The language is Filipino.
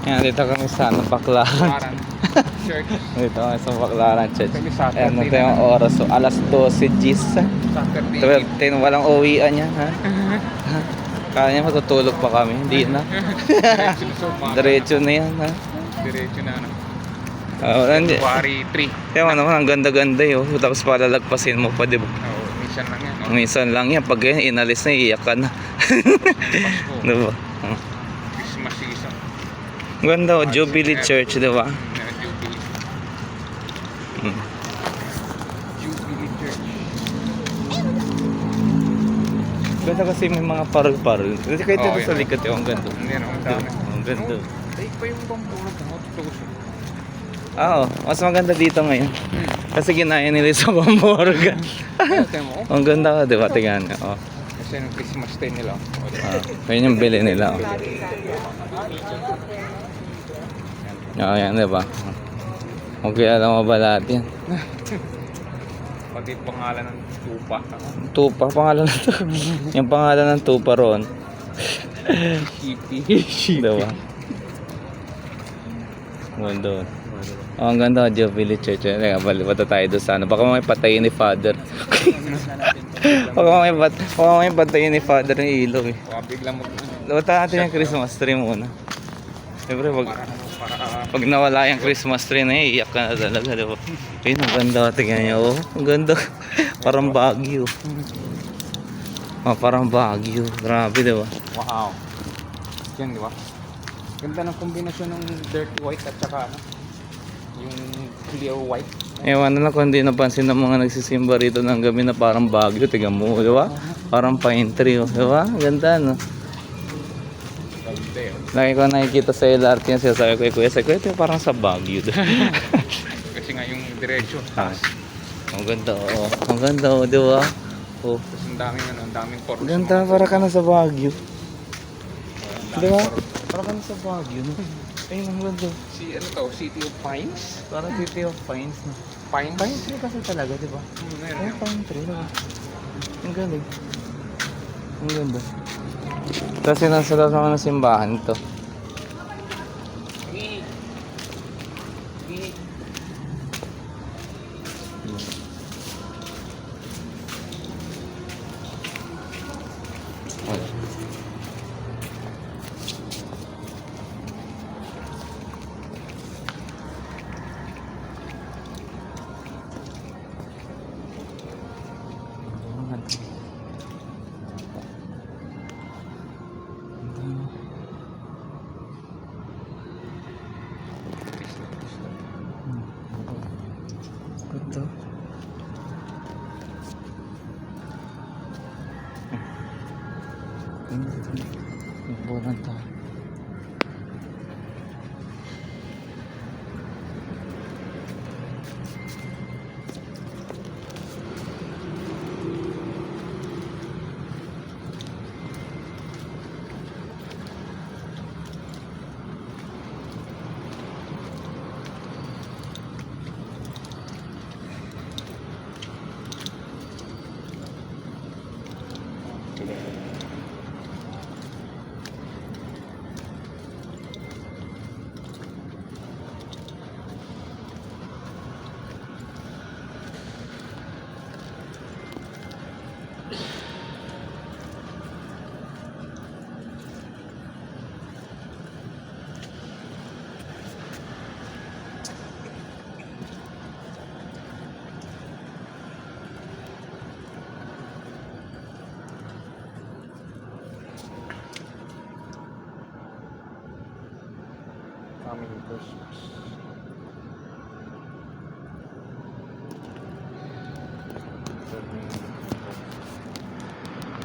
Yan, dito kami sa Baclaran. Church. Dito kami sa Baclaran Church. Kami Saturday Ayan, ito yung oras. So, alas 12:10. Saturday. 12:10, walang uwian yan, ha? Kaya niya matutulog pa kami. Hindi na. Diretso na, so, umaga. Diretso na yan, ha? Diretso na, ano. February February 3. Kaya naman, ang ganda-ganda yun. Tapos palalagpasin mo pa, di ba? Oo, minsan lang yan. No? Minsan lang yan. Pag yan, inalis na, iiyak ka na. Pasko. Di ba? Christmas season. Ang ganda, Jubilee Church, di ba? Jubilee. Hmm. Jubilee Church. Ganda kasi may mga parol-parol. Kasi kahit dito Oo, sa yan. likod yun, ang ganda. Yan, ang dami. Ang ganda. Ay, pa yung bamboo na tumutusok. Oo, mas maganda dito ngayon. Kasi ginaya nila sa Pamorgan. Ang ganda ka, di ba? Tingnan nga. Oh. Kasi yung Christmas day nila. Yun yung bili nila. Oo, yan, di ba? Okay, alam mo ba lahat yan? Pati pangalan ng tupa. Tupa, pangalan na to. Yung pangalan ng tupa ron. Shippy. Di ba? Ganda. Oh, ang ganda, Jubilee Church. Teka, balipat tayo doon sa ano. Baka may patayin ni Father. Baka may patayin ni Father ng ilaw eh. Baka biglang Lawata natin yung Christmas tree muna. Siyempre, pag nawala yung Christmas tree na iiyak ka na talaga, di ba? Ayun, ang ganda. Tingnan niyo, oh. Ang ganda. Parang Baguio. Oh, parang Baguio. Grabe, di ba? Wow. Yan, di ba? Ganda ng kombinasyon ng dirty white at saka ano, yung clear white. Ewan na lang kung hindi napansin ng mga nagsisimba rito ng gabi na parang Baguio. Tingnan mo, di ba? Parang pine tree, oh. Di ba? Ganda, no? Ganda yun. Lagi ko nakikita sa LRT yan siya sabi ko, Kuya, ito parang sa Baguio. Kasi nga yung diretso. Ah, ang ganda, oh. Ang ganda, oh, di ba? Oh. Tapos ang daming ano, ang daming forest. Ang ganda, para ka na sa Baguio. Di ba? Para ka na sa Baguio, no? Ayun, ang ganda. Si ano to, City of Pines? Parang City of Pines, no? Pines? Pine tree kasi talaga, di ba? Meron Ay, yan. pine tree, di ba? Ang galing. Ang ganda. Tapos sinasala sa mga simbahan ito. Ito. Bulan tayo. Coming Christmas.